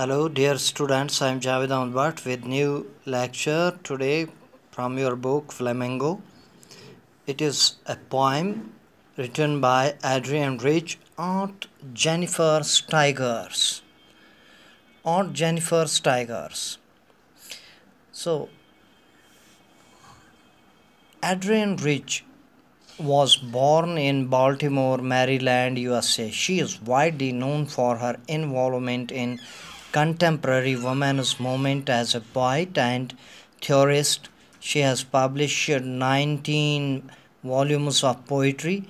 Hello dear students, I am Javed Ahmed Bhatt with new lecture today from your book Flamingo. It is a poem written by Adrian Rich Aunt Jennifer Steigers. Aunt Jennifer Steigers. So Adrian Rich was born in Baltimore, Maryland, USA. She is widely known for her involvement in contemporary women's movement as a poet and theorist. She has published 19 volumes of poetry,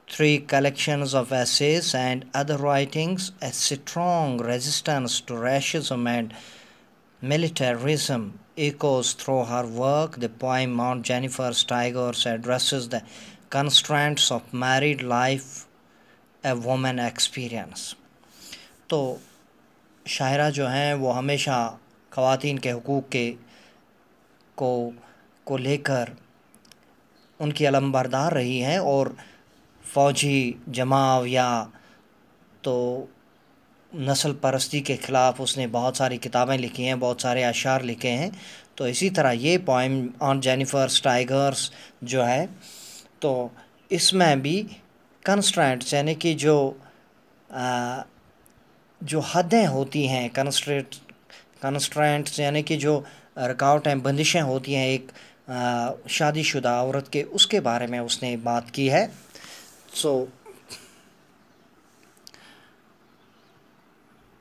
3 collections of essays, and other writings. A strong resistance to racism and militarism echoes through her work. The poem Mount Jennifer Steigers addresses the constraints of married life, a woman experience. तो शायरा जो हैं वो हमेशा ख़वातीन के हुकूक़ के को लेकर उनकी अलमबरदार रही हैं और फ़ौजी जमाव या तो नस्ल परस्ती के ख़िलाफ़ उसने बहुत सारी किताबें लिखी हैं, बहुत सारे अशार लिखे हैं। तो इसी तरह ये पोएम ऑन जेनिफ़र स्टाइगर्स जो है तो इसमें भी कंस्ट्रेंट्स यानी कि जो हदें होती हैं, कंस्ट्रेंट्स यानी कि जो रुकावटें बंदिशें होती हैं एक शादीशुदा औरत के, उसके बारे में उसने बात की है।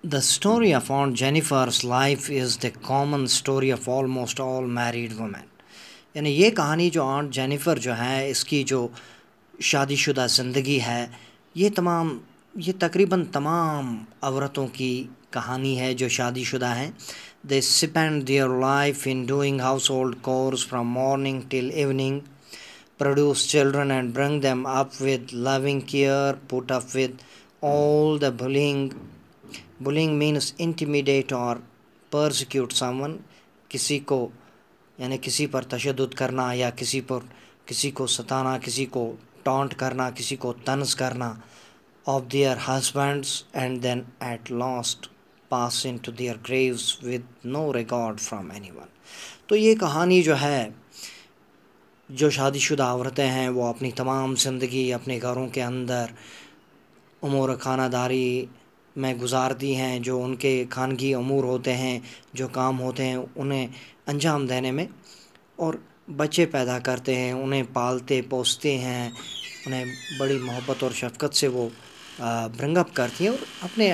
The story of Aunt Jennifer's life is the common story of almost all married women. यानी ये कहानी जो ऑन्ट जेनिफ़र जो है इसकी जो शादीशुदा ज़िंदगी है ये तकरीबन तमाम औरतों की कहानी है जो शादीशुदा हैं. They spend their life in doing household chores from morning till evening, produce children and bring them up with loving care, put up with all the bullying. Bullying means intimidate or persecute someone. किसी को यानी किसी पर तशद्दुद करना या किसी को सताना, किसी को टॉन्ट करना, किसी को तंज करना of their husbands and then at last pass into their graves with no regard from anyone. तो ये कहानी जो है जो शादीशुदा औरतें हैं वो अपनी तमाम ज़िंदगी अपने घरों के अंदर उमूर खानादारी में गुजारती हैं, जो उनके खानगी अमूर होते हैं, जो काम होते हैं उन्हें अंजाम देने में, और बच्चे पैदा करते हैं, उन्हें पालते पोसते हैं, उन्हें बड़ी मोहब्बत और शफ़क़त से वो ब्रिंग अप करती हैं और अपने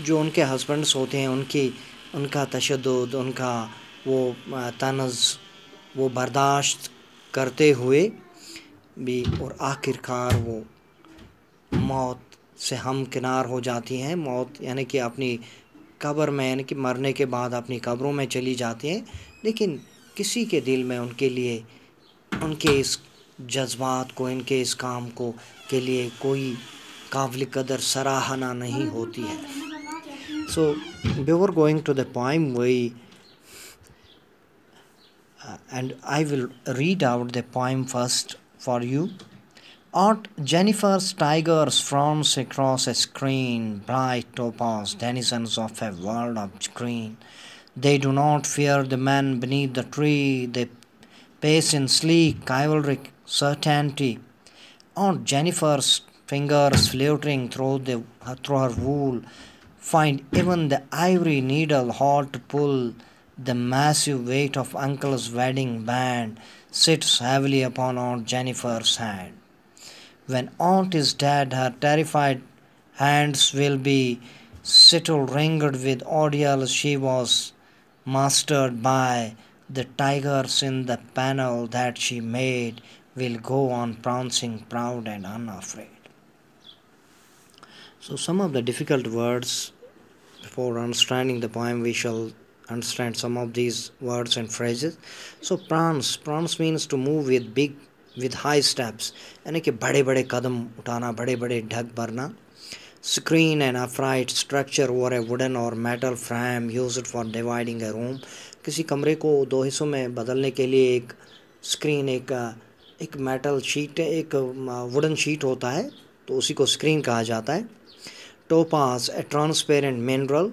जो उनके हस्बैंड्स होते हैं उनका तशद्दुद, उनका वो तनज़ वो बर्दाश्त करते हुए भी और आखिरकार वो मौत से हमकिनार हो जाती हैं. मौत यानी कि अपनी कब्र में यानी कि मरने के बाद अपनी कब्रों में चली जाती हैं, लेकिन किसी के दिल में उनके लिए उनके इस जज्बात को, इनके इस काम को के लिए कोई काबिल कदर सराहना नहीं होती है. So before going to the poem and I will read out the poem first for you. Aunt Jennifer Steigers frowns across a screen, bright topaz, denizens of a world of green. They do not fear the man beneath the tree, they pace in sleek, chivalric certainty. Aunt Jennifer's fingers fluttering through her wool find even the ivory needle hard to pull. The massive weight of Uncle's wedding band sits heavily upon Aunt Jennifer's hand. When Aunt is dead, her terrified hands will be still ringed with ordeals she was mastered by. The tigers in the panel that she made will go on prancing proud and unafraid. So some of the difficult words, before understanding the poem we shall understand some of these words and phrases. So prance means to move with high steps, यानी कि बड़े बड़े कदम उठाना, बड़े बड़े ढक भरना. Screen and upright structure over a wooden or metal frame used for dividing a room. किसी कमरे को दो हिस्सों में बदलने के लिए एक स्क्रीन, एक मेटल शीट, एक वुडन शीट होता है, तो उसी को स्क्रीन कहा जाता है. Topaz, a transparent mineral.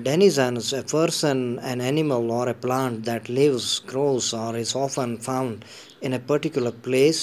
Denizens, a person, an animal or a plant that lives, grows or is often found in a particular place.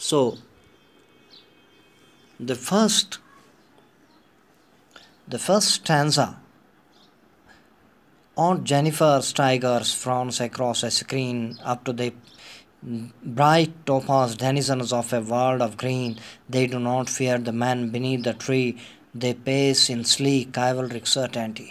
So the first stanza, Aunt Jennifer's tigers frowns across a screen up to the bright topaz denizens of a world of green. They do not fear the man beneath the tree. They pace in sleek chivalric certainty.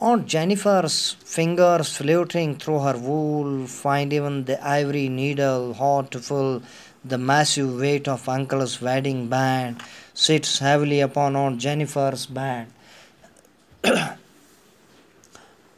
Aunt Jennifer's fingers fluttering through her wool find even the ivory needle hard to pull. The massive weight of Uncle's wedding band sits heavily upon Aunt Jennifer's band.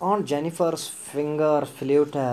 Aunt Jennifer's finger flutter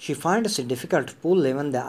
She finds it difficult to pull even the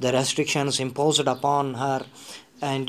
the restrictions imposed upon her and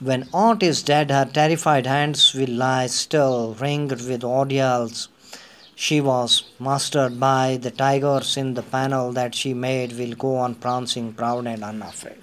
When aunt is dead, her terrified hands will lie still, ringed with ordeals she was mastered by. The tigers in the panel that she made will go on prancing, proud and unafraid.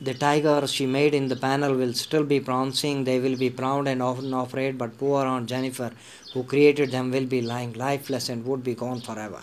the tigers she made in the panel will still be prancing, they will be proud and often afraid, but poor Aunt Jennifer who created them will be lying lifeless and would be gone forever.